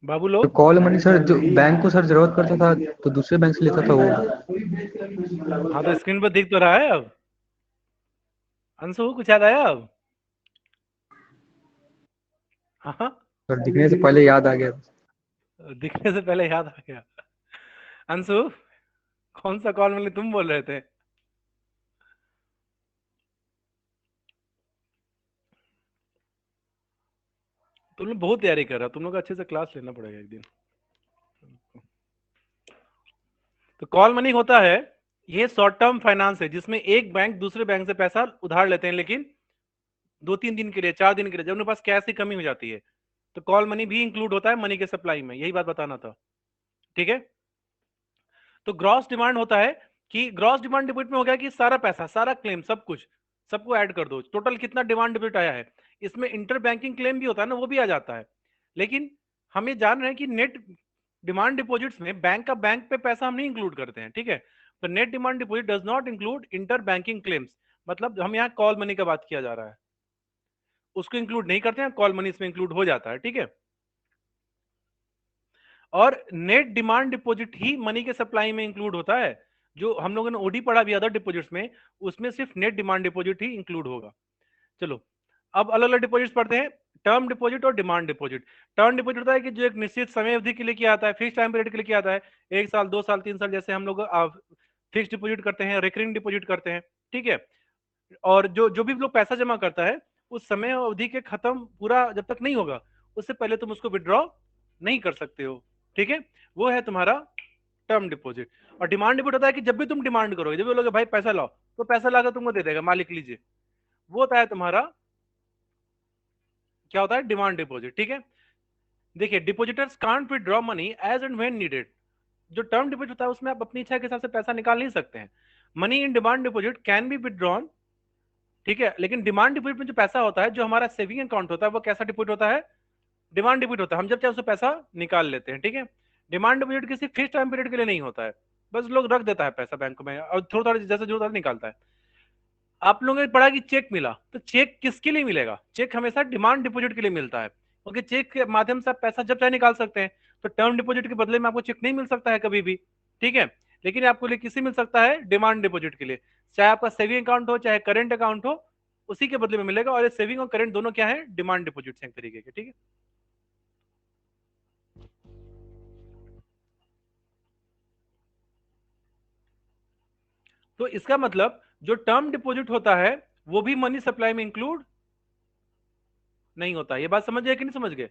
बाबू तो लोग, कॉल मनी सर जो बैंक को सर जरूरत पड़ता था तो दूसरे बैंक से लेता था वो। हाँ तो स्क्रीन पर दिख तो रहा है अब। अंशु कुछ याद आया अब? हाँ हाँ, सर दिखने से पहले याद आ गया। दिखने से पहले याद आ गया। अंशु, कौन सा कॉल मतलब तुम बोल रहे थे? तुम लोग बहुत तैयारी कर रहे हो, तुम लोग को अच्छे से क्लास लेना पड़ेगा एक दिन। तो कॉल मनी होता है, ये शॉर्ट टर्म फाइनेंस है जिसमें एक बैंक दूसरे बैंक से पैसा उधार लेते हैं, लेकिन 2-3 दिन के लिए, 4 दिन के लिए, जब उनके पास कैश की कमी हो जाती है। तो कॉल मनी भी इंक्लूड होता है मनी के सप्लाई में, यही बात बताना था। ठीक है, तो ग्रॉस डिमांड होता है कि ग्रॉस डिमांड डिपॉजिट में हो गया कि सारा पैसा, सारा क्लेम, सब कुछ, सबको ऐड कर दो, टोटल कितना डिमांड डिपॉजिट आया है। इसमें इंटर बैंकिंग क्लेम भी होता है ना, वो भी आ जाता है। लेकिन हम ये जान रहे हैं कि नेट डिमांड डिपॉजिट्स में बैंक का बैंक पे पैसा हम नहीं इंक्लूड करते हैं, ठीक है। तो net demand deposit does not include inter banking claims, मतलब हम यहाँ कॉल मनी का बात किया जा रहा है, उसको इंक्लूड नहीं करते हैं, कॉल मनी इसमें इंक्लूड हो जाता है, ठीक है। और नेट डिमांड डिपॉजिट ही मनी के सप्लाई में इंक्लूड होता है। जो हम लोगों ने ओडी पढ़ा भी अदर डिपॉजिट्स में, उसमें सिर्फ नेट डिमांड डिपॉजिट ही इंक्लूड होगा। चलो, अब अलग अलग डिपॉजिट्स पढ़ते हैं, टर्म डिपॉजिट और डिमांड डिपॉजिट। टर्म डिपॉजिट होता है कि जो एक निश्चित समय अवधि के लिए किया आता है, फिक्स टाइम पीरियड के लिए किया आता है, 1 साल 2 साल 3 साल, जैसे हम लोग फिक्स डिपॉजिट करते हैं, रिकरिंग डिपॉजिट करते हैं, ठीक है। और जो जो भी लोग पैसा जमा करता है, उस समय अवधि के खत्म पूरा जब तक नहीं होगा, उससे पहले तुम उसको विड्रॉ नहीं कर सकते हो, ठीक है। वो है तुम्हारा टर्म डिपॉजिट। और डिमांड डिपॉजिट होता है कि जब भी तुम डिमांड करोगे, जब भी बोलोगे भाई पैसा लाओ, तो पैसा लाकर तुमको दे देगा मालिक, लीजिए। वो होता है तुम्हारा, क्या होता है, डिमांड डिपॉजिट, ठीक है। देखिए, depositors can't withdraw money as and when needed. जो टर्म डिपॉजिट होता है उसमें आप अपनी इच्छा के हिसाब से पैसा निकाल नहीं सकते हैं। Money in demand deposit can be withdrawn, ठीक है। लेकिन डिमांड डिपॉजिट में जो पैसा होता है, जो हमारा सेविंग अकाउंट होता है, वो कैसा डिपॉजिट होता है, डिमांड डिपॉजिट होता है। हम जब चाहे उससे पैसा निकाल लेते हैं, ठीक है। डिमांड डिपॉजिट किसी फिक्स टाइम पीरियड के लिए नहीं होता है, बस लोग रख देता है पैसा बैंक में और थोड़ा थोड़ा जैसे जरूरत है निकालता है। आप लोगों ने पढ़ा कि चेक मिला, तो चेक किसके लिए मिलेगा? चेक हमेशा डिमांड डिपॉजिट के लिए मिलता है, क्योंकि चेक के माध्यम से आप पैसा जब चाहे निकाल सकते हैं। तो टर्म डिपॉजिट के बदले में आपको चेक नहीं मिल सकता है कभी भी, ठीक है। लेकिन आपको लिए किसी मिल सकता है, डिमांड डिपॉजिट के लिए, चाहे आपका सेविंग अकाउंट हो चाहे करेंट अकाउंट हो, उसी के बदले में मिलेगा। और ये सेविंग और करेंट दोनों क्या है, डिमांड डिपॉजिट एक तरीके के, ठीक है। तो इसका मतलब जो टर्म डिपॉजिट होता है वो भी मनी सप्लाई में इंक्लूड नहीं होता। ये बात समझ गए कि नहीं समझ गए?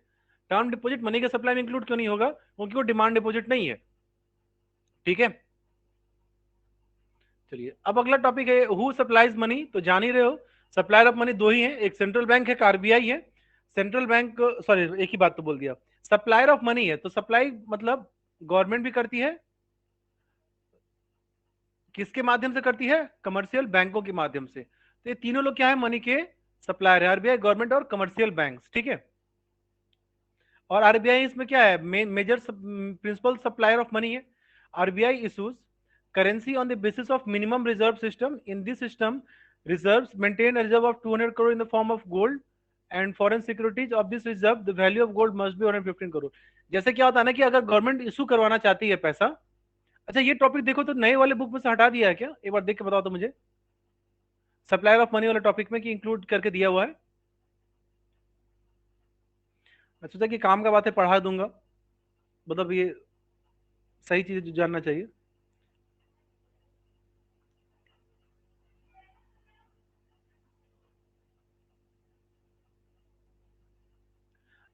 टर्म डिपॉजिट मनी के सप्लाई में इंक्लूड क्यों नहीं होगा? क्योंकि वो डिमांड डिपॉजिट नहीं है, ठीक है। चलिए, अब अगला टॉपिक है हु सप्लाइज मनी। तो जान ही रहे हो, सप्लायर ऑफ मनी दो ही है, एक सेंट्रल बैंक है, एक आरबीआई है। सेंट्रल बैंक, सॉरी एक ही बात तो बोल दिया। सप्लायर ऑफ मनी है तो सप्लाई मतलब गवर्नमेंट भी करती है, किसके माध्यम से करती है, कमर्शियल बैंकों के माध्यम से। तो ये तीनों लोग क्या है, मनी के सप्लायर है, आरबीआई गवर्नमेंट और कमर्शियल बैंक्स, ठीक है। और आरबीआई इसमें क्या है, major principal supplier of money है। RBI issues currency on the basis of minimum reserve system. In this system reserves maintain a reserve of 200 crore in the form of gold and foreign securities of this reserve the value of gold must be 115 crore। जैसे क्या होता है ना कि अगर government issue करवाना चाहती है पैसा, अच्छा ये टॉपिक देखो तो नए वाले बुक में से हटा दिया है क्या, एक बार देख के बताओ तो मुझे, सप्लायर ऑफ मनी वाले टॉपिक में कि इंक्लूड करके दिया हुआ है। मैं सोचा कि काम का बातें पढ़ा दूंगा, मतलब ये सही चीज जानना चाहिए।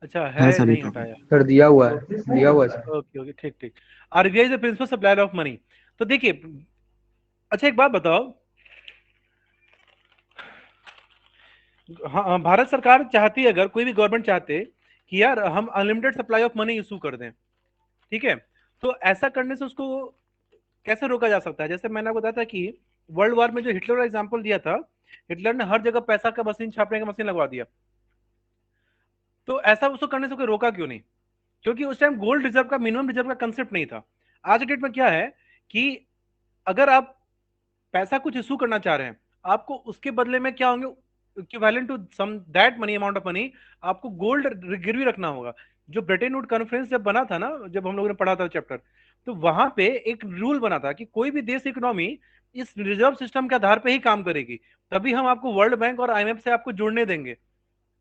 अच्छा है, सर नहीं टॉपिक। हटाया। सर दिया हुआ है, दिया हुआ है सर। ओके ओके, ठीक ठीक। RBI is principal supplier of money. तो देखिए, अच्छा एक बात बताओ, हाँ भारत सरकार चाहती है, अगर कोई भी गवर्नमेंट चाहते कि यार हम unlimited supply of money issue कर दें, ठीक है, तो ऐसा करने से उसको कैसे रोका जा सकता है। जैसे मैंने आपको बताया था कि वर्ल्ड वॉर में जो हिटलर का एग्जांपल दिया था, हिटलर ने हर जगह पैसा का मशीन छापने का मशीन लगवा दिया, तो ऐसा उसको करने से कोई रोका क्यों नहीं, क्योंकि उस टाइम गोल्ड रिजर्व का, मिनिमम रिजर्व का कंसेप्ट नहीं था। आज के डेट में क्या है कि अगर आप पैसा कुछ इशू करना चाह रहे हैं, आपको उसके बदले में क्या होंगे, equivalent to some that money, amount of money, आपको गोल्ड गिरवी रखना होगा। जो ब्रेटन वुड कॉन्फ्रेंस जब बना था ना, जब हम लोगों ने पढ़ा था चैप्टर, तो वहां पे एक रूल बना था कि कोई भी देश इकोनॉमी इस रिजर्व सिस्टम के आधार पे ही काम करेगी, तभी हम आपको वर्ल्ड बैंक और आईएमएफ से आपको जुड़ने देंगे,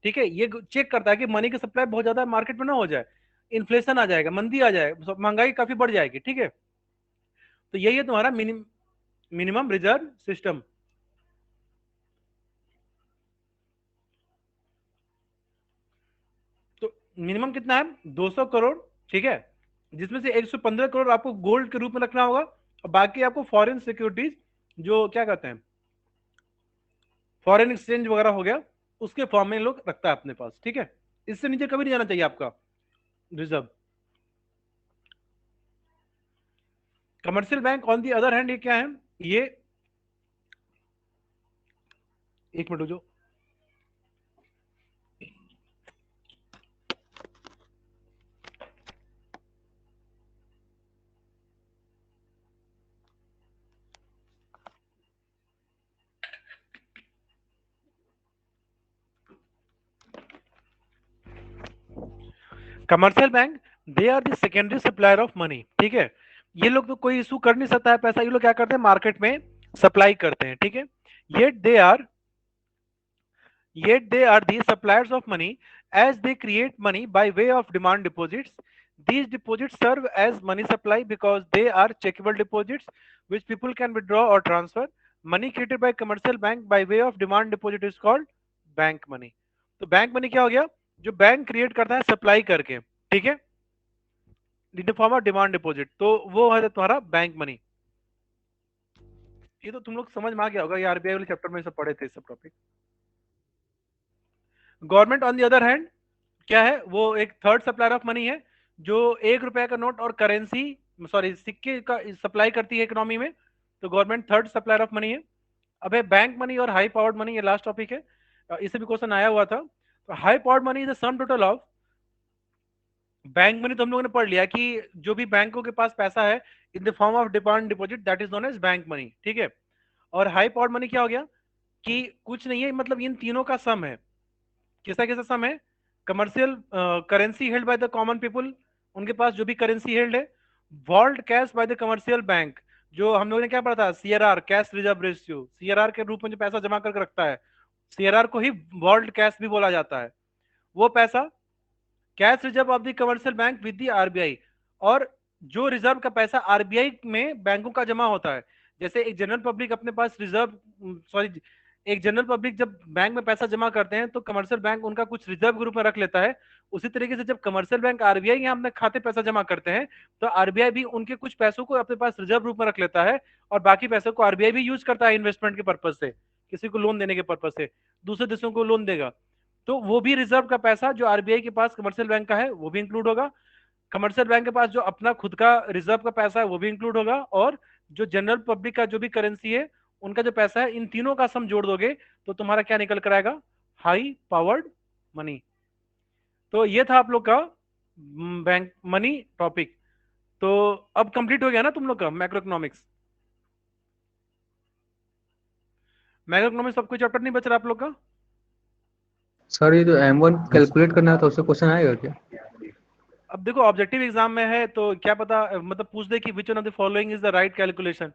ठीक है। ये चेक करता है कि मनी की सप्लाई बहुत ज्यादा मार्केट में ना हो जाए, इन्फ्लेशन आ जाएगा, मंदी आ जाए, महंगाई काफी बढ़ जाएगी, ठीक है। तो यही है तुम्हारा मिनिमम रिजर्व सिस्टम। तो मिनिमम कितना है, 200 करोड़, ठीक है, जिसमें से 115 करोड़ आपको गोल्ड के रूप में रखना होगा, और बाकी आपको फॉरेन सिक्योरिटीज, जो क्या कहते हैं, फॉरेन एक्सचेंज वगैरह हो गया, उसके फॉर्म में लोग रखता है अपने पास, ठीक है। इससे नीचे कभी नहीं जाना चाहिए आपका reserve. Commercial bank on the other hand, ये क्या है, ये एक मिनट जो, commercial bank they are the secondary supplier of money, ठीक है। ये लोग तो कोई इशू कर नहीं सकता है पैसा, ये लोग क्या करते हैं, मार्केट में सप्लाई करते हैं, ठीक है। Yet they are the suppliers of money as they create money by way of demand deposits. These deposits serve as money supply because they are checkable deposits which people can withdraw or transfer. Money created by commercial bank by way of demand deposit is called bank money. तो bank money क्या हो गया, जो bank create करता है supply करके, ठीक है, in the form of demand deposit, तो वो है तुम्हारा बैंक मनी। ये तो तुम लोग समझ में आ गया होगा, ये आरबीआई वाले चैप्टर में सब पढ़े थे सब topic. Government on the other hand क्या है, वो एक थर्ड सप्लायर ऑफ मनी है, जो 1 रुपए का नोट और करेंसी, सॉरी सिक्के का सप्लाई करती है इकोनॉमी में, तो government third supplier of money है। अब है बैंक मनी और हाई पावर्ड मनी, ये लास्ट टॉपिक है, इससे भी क्वेश्चन आया हुआ था। तो high powered money is the sum total of, bank money तो हम लोगों ने पढ़ लिया कि जो भी बैंकों के पास पैसा है in the form of demand deposit, that is known as bank money, ठीक है। और हाई पावर्ड मनी क्या हो गया कि कुछ नहीं है, मतलब इन तीनों का सम है। किसका किसका सम है, commercial currency held by the common people, उनके पास जो भी करेंसी हेल्ड है, vault cash by the commercial bank, जो हम लोगों ने क्या पढ़ा था, CRR, cash reserve ratio, CRR के रूप में जो पैसा जमा करके रखता है, सीआरआर को ही वॉल्ड कैश भी बोला जाता है, वो पैसा cash reserve of the commercial bank with the RBI. और जो रिजर्व का पैसा आरबीआई में बैंकों का जमा होता है, जैसे एक जनरल पब्लिक अपने पास रिजर्व, सॉरी, एक जनरल पब्लिक जब बैंक में पैसा जमा करते हैं तो कमर्शियल बैंक उनका कुछ रिजर्व के रूप में रख लेता है, उसी तरीके से जब कमर्शियल बैंक आरबीआई यहाँ अपने खाते पैसा जमा करते हैं, तो आरबीआई भी उनके कुछ पैसों को अपने पास रिजर्व रूप में रख लेता है, और बाकी पैसों को आरबीआई भी यूज करता है इन्वेस्टमेंट के पर्पज से, किसी को लोन देने के पर्पज से, दूसरे देशों को लोन देगा, तो वो भी रिजर्व का पैसा जो आरबीआई के पास कमर्शियल बैंक का है वो भी इंक्लूड होगा। कमर्शियल बैंक के पास जो अपना खुद का रिजर्व का पैसा है वो भी इंक्लूड होगा, और जो जनरल पब्लिक का जो भी करेंसी है उनका जो पैसा है, इन तीनों का सम जोड़ दोगे तो तुम्हारा क्या निकल कर आएगा, हाई पावर्ड मनी। तो ये था आप लोग का बैंक मनी टॉपिक। तो अब कंप्लीट हो गया ना तुम लोग का मैक्रो इकोनॉमिक्स। मैक्रो इकोनॉमिक्स सब कोई चैप्टर नहीं बच रहा आप लोग का? सर ये जो M1 यस कैलकुलेट करना है तो उससे क्वेश्चन आएगा क्या? अब देखो ऑब्जेक्टिव एग्जाम में है तो क्या पता मतलब पूछ दे कि which one of the following is the right calculation.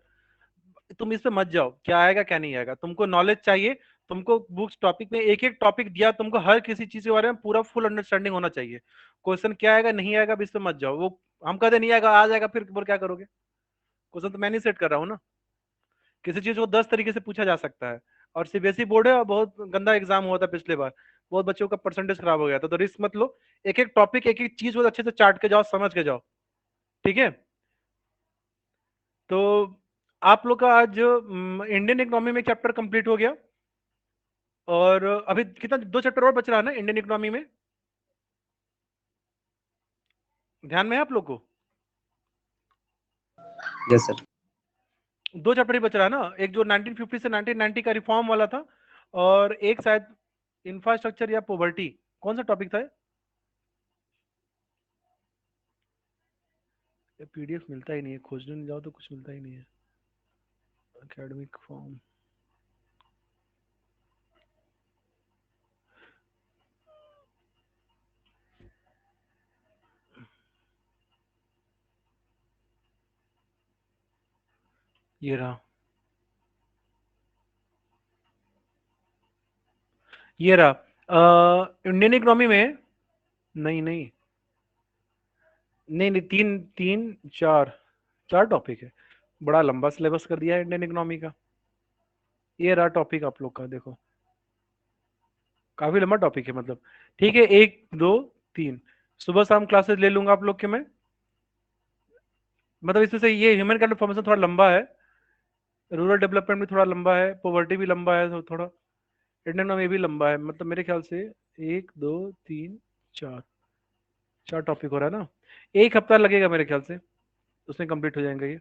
तुम इस पे मत जाओ क्या आएगा क्या नहीं आएगा, तुमको नॉलेज चाहिए। तुमको बुक्स टॉपिक में एक एक टॉपिक दिया, तुमको हर किसी चीज के बारे में पूरा फुल अंडरस्टैंडिंग होना चाहिए। क्वेश्चन क्या आएगा नहीं आएगा अब इस पे मत जाओ। वो हम कहते नहीं आएगा आ जाएगा फिर क्या करोगे? क्वेश्चन तो मैं नहीं सेट कर रहा हूँ ना। किसी चीज को 10 तरीके से पूछा जा सकता है। और सीबीएसई बोर्ड है और बहुत गंदा एग्जाम हुआ था पिछले बार। बहुत बच्चों का परसेंटेज खराब हो गया था। तो रिस्क मत लो। एक एक टॉपिक एक एक चीज को अच्छे से चाट के जाओ, समझ के जाओ। ठीक है। तो आप लोग का आज इंडियन इकोनॉमी में चैप्टर कंप्लीट हो गया। और अभी कितना 2 चैप्टर और बच रहा है ना इंडियन इकोनॉमी में? ध्यान में है आप लोग को? सर। 2 चैप्टर ही बच रहा है ना, एक जो 1950 से 1990 का रिफॉर्म वाला था, और एक शायद इंफ्रास्ट्रक्चर या पॉवर्टी। कौन सा टॉपिक था? पीडीएफ मिलता ही नहीं है, खोजने नहीं जाओ तो कुछ मिलता ही नहीं है। Academic form. ये रहा, ये रहा इंडियन इकोनॉमी में। नहीं नहीं नहीं नहीं, तीन तीन चार, 4 टॉपिक है। बड़ा लंबा सिलेबस कर दिया है इंडियन इकोनॉमी का। ये रहा टॉपिक आप लोग का, देखो काफी लंबा टॉपिक है मतलब। ठीक है, 1 2 3 सुबह शाम क्लासेस ले लूंगा आप लोग के मैं। मतलब इसमें से ये ह्यूमन कैपिटल फॉर्मेशन थोड़ा लंबा है, रूरल डेवलपमेंट भी थोड़ा लंबा है, पॉवर्टी भी लंबा है, तो थोड़ा इंडियन इकोनॉमी भी लंबा है। मतलब मेरे ख्याल से 1 2 3 4, 4 टॉपिक हो रहा है ना। 1 हफ्ता लगेगा मेरे ख्याल से, उसमें कंप्लीट हो जाएंगे ये।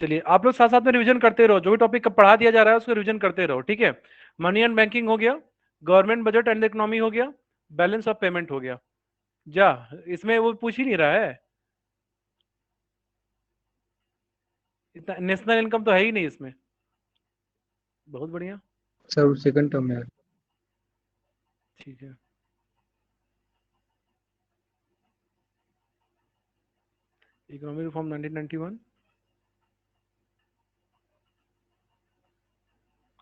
चलिए आप लोग साथ साथ में रिवीजन करते रहो, जो भी टॉपिक का पढ़ा दिया जा रहा है उसको रिवीजन करते रहो। ठीक है। मनी एंड बैंकिंग हो गया, गवर्नमेंट बजट एंड इकोनॉमी हो गया, बैलेंस ऑफ पेमेंट हो गया। जा, इसमें वो पूछ ही नहीं रहा है। इतना नेशनल इनकम तो है ही नहीं इसमें। बहुत बढ़िया। सर सेकंड टर्म में है। ठीक है। Economic reform 1991,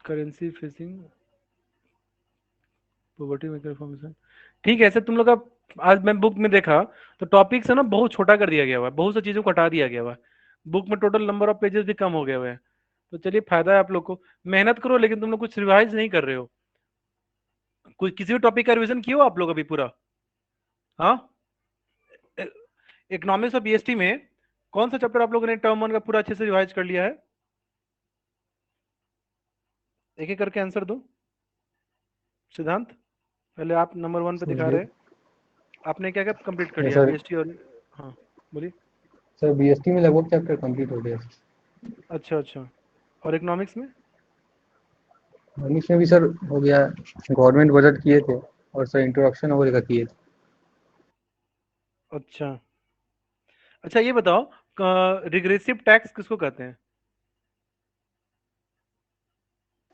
currency facing poverty maker reformation. ठीक है। ऐसे तुम लोग का आज मैं बुक में देखा तो टॉपिक्स है ना बहुत छोटा कर दिया गया हुआ है, बहुत सी चीजों को हटा दिया गया हुआ है। बुक में टोटल नंबर ऑफ पेजेस भी कम हो गए हुए हैं। तो चलिए फायदा है आप लोग को। मेहनत करो, लेकिन तुम लोग कुछ रिवाइज नहीं कर रहे हो। कुछ किसी भी टॉपिक का रिवीजन किया हो आप लोग अभी पूरा? हाँ। इकोनॉमिक्स और बीएसटी में कौन सा चैप्टर आप लोगों ने टर्म 1 का पूरा अच्छे से रिवाइज कर लिया है? एक एक करके आंसर दो। सिद्धांत, पहले आप नंबर 1 पे दिखा सर रहे हैं। आपने क्या क्या कंप्लीट कर ये लिया सर बीएसटी और? हाँ बोलिए। सर BST में लगभग चैप्टर कंप्लीट हो गया। अच्छा अच्छा। और इकोनॉमिक्स में? इंग्लिश में भी सर हो गया। गवर्नमेंट बजट किए थे और सर इंट्रोडक्शन वगैरह का किए थे। अच्छा अच्छा, ये बताओ रिग्रेसिव टैक्स किसको कहते हैं?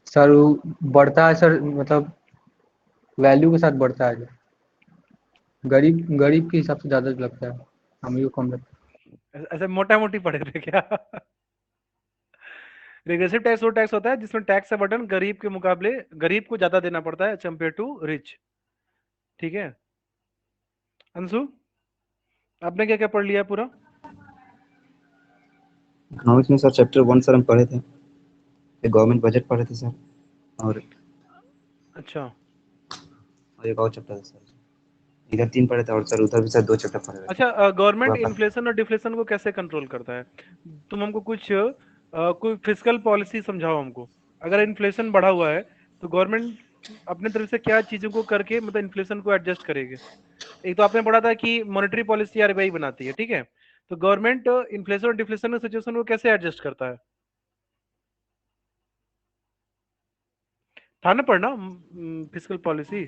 सर वो बढ़ता है सर, मतलब वैल्यू के साथ बढ़ता है। गरीब गरीब के हिसाब से ज्यादा लगता है, अमीर को कम लगता ऐसे मोटा मोटी पढ़े थे क्या? रिग्रेसिव टैक्स वो टैक्स होता है जिसमें टैक्स का बर्डन गरीब के मुकाबले, गरीब को ज्यादा देना पड़ता है कंपेयर टू रिच। ठीक है। अंशु, आपने क्या क्या पढ़ लिया है पूरा? इकोनॉमिक्स में सर चैप्टर 1 सर हम पढ़े थे, फिर गवर्नमेंट बजट पढ़े थे सर, और अच्छा एक और चैप्टर था सर, इधर 3 पढ़े थे, और सर उधर भी सर 2 चैप्टर पढ़े हुए थे। अच्छा, गवर्नमेंट पूरा पढ़ा। इन्फ्लेशन और डिफ्लेशन को कैसे कंट्रोल करता है? तुम हमको कुछ कोई फिजिकल पॉलिसी समझाओ हमको। अगर इन्फ्लेशन बढ़ा हुआ है तो गवर्नमेंट अपने तरफ से क्या चीजों को करके मतलब इन्फ्लेशन को एडजस्ट करेगी? एक तो आपने पढ़ा था कि मॉनेटरी पॉलिसी आरबीआई बनाती है, ठीक है। तो गवर्नमेंट इन्फ्लेशन और डिफ्लेशन सिचुएशन को कैसे एडजस्ट करता है? था ना पढ़ना फिजिकल पॉलिसी।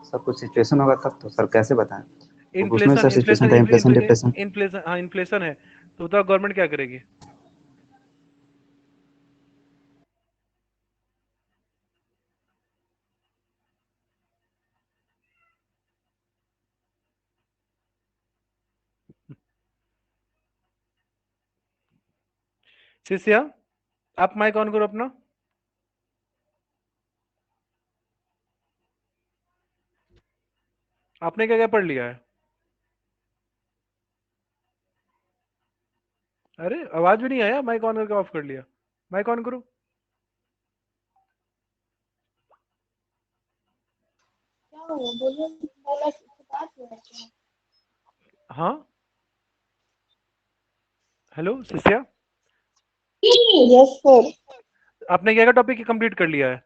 सब कुछ सिचुएशन होगा तब तो सर कैसे बताएं। तो उसमें इन्फ्लेशन सर सिचुएशन इन्फ्लेशन था, इन्फ्लेशन डिप्रेशन। इन्फ्लेशन, हाँ इन्फ्लेशन है, तो बताओ गवर्नमेंट क्या करेगी। शिष्या, आप माइक ऑन करो अपना। आपने क्या क्या पढ़ लिया है? अरे आवाज भी नहीं आया, माइक ऑन करके ऑफ कर लिया। माइक ऑन करो। क्या हुआ बोलो, बोला बात हुआ क्या? हाँ हेलो शिष्या, यस सर। आपने क्या क्या टॉपिक कंप्लीट कर लिया है?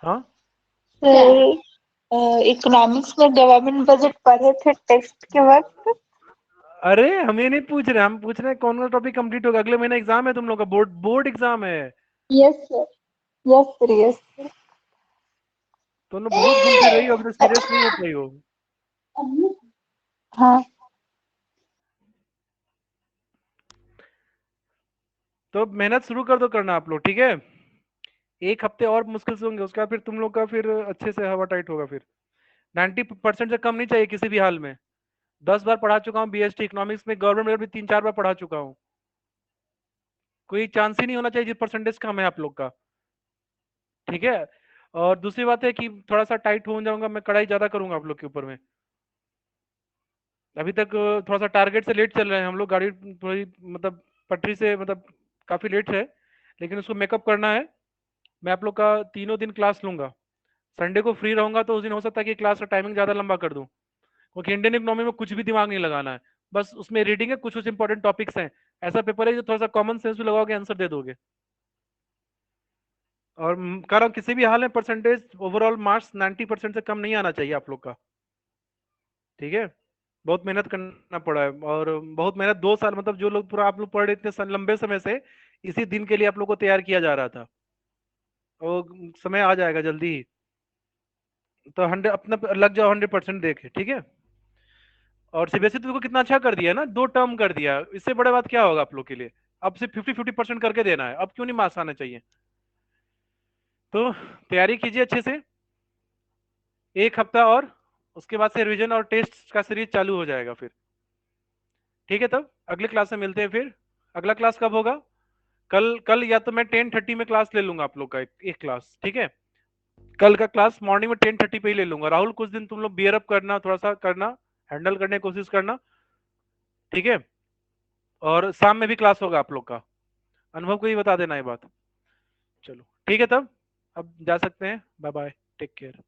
हाँ सर इकोनॉमिक्स में गवर्नमेंट बजट पढ़े थे टेस्ट के वक्त। अरे हम ये नहीं पूछ रहे, हम पूछ रहे हैं कौन सा टॉपिक कंप्लीट होगा। अगले महीने एग्जाम है तुम लोग का, बोर्ड बोर्ड एग्जाम है। Yes sir, yes sir, yes sir. तुम लोग बहुत घूम फिर रही हो, अभी तो सीरियस नहीं हो पाई हो। हाँ तो मेहनत शुरू कर दो करना आप लोग, ठीक है। एक हफ्ते और मुश्किल से होंगे, उसके बाद फिर तुम लोग का फिर अच्छे से हवा टाइट होगा फिर। 90% से कम नहीं चाहिए किसी भी हाल में। 10 बार पढ़ा चुका हूँ बीएसटी इकोनॉमिक्स में, गवर्नमेंट में भी 3-4 बार पढ़ा चुका हूँ। कोई चांस ही नहीं होना चाहिए, परसेंटेज कम है आप लोग का, ठीक है। और दूसरी बात है कि थोड़ा सा टाइट हो जाऊंगा मैं, कड़ाई ज्यादा करूंगा आप लोग के ऊपर में। अभी तक थोड़ा सा टारगेट से लेट चल रहे हैं हम लोग, गाड़ी थोड़ी मतलब पटरी से मतलब काफी लेट है, लेकिन उसको मेकअप करना है। मैं आप लोग का तीनों दिन क्लास लूंगा। संडे को फ्री रहूंगा तो उस दिन हो सकता है कि क्लास का टाइमिंग ज्यादा लंबा कर दूं, क्योंकि इंडियन इकोनॉमी में कुछ भी दिमाग नहीं लगाना है। बस उसमें रीडिंग है, कुछ कुछ इंपॉर्टेंट टॉपिक्स हैं। ऐसा पेपर है जो थोड़ा सा कॉमन सेंस भी लगाओगे आंसर दे दोगे। और कह रहा हूँ किसी भी हाल में परसेंटेज ओवरऑल मार्क्स 90% से कम नहीं आना चाहिए आप लोग का, ठीक है। बहुत मेहनत करना पड़ा है, और बहुत मेहनत 2 साल मतलब जो लोग पूरा आप लोग पढ़ रहे इतने लंबे समय से, इसी दिन के लिए आप लोग को तैयार किया जा रहा था। और समय आ जाएगा जल्दी ही। तो 100 अपना लग जाओ, 100% देखे, ठीक है। और सीबीएसई तो कितना अच्छा कर दिया है ना, 2 टर्म कर दिया, इससे बड़े बात क्या होगा आप लोग के लिए। अब सिर्फ 50-50% करके देना है, अब क्यों नहीं मार्क्स आने चाहिए। तो तैयारी कीजिए अच्छे से, एक हफ्ता और, उसके बाद से रिवीजन और टेस्ट का सीरीज चालू हो जाएगा फिर, ठीक है। तब अगले क्लास में मिलते हैं फिर। अगला क्लास कब होगा? कल कल या तो मैं 10:30 में क्लास ले लूंगा आप लोग का, एक क्लास, ठीक है। कल का क्लास मॉर्निंग में 10:30 पे ही ले लूंगा। राहुल कुछ दिन तुम लोग बियर अप करना, थोड़ा सा करना, हैंडल करने की कोशिश करना, ठीक है। और शाम में भी क्लास होगा आप लोग का। अनुभव को ही बता देना ये बात। चलो ठीक है तब, अब जा सकते हैं। Bye bye, take care.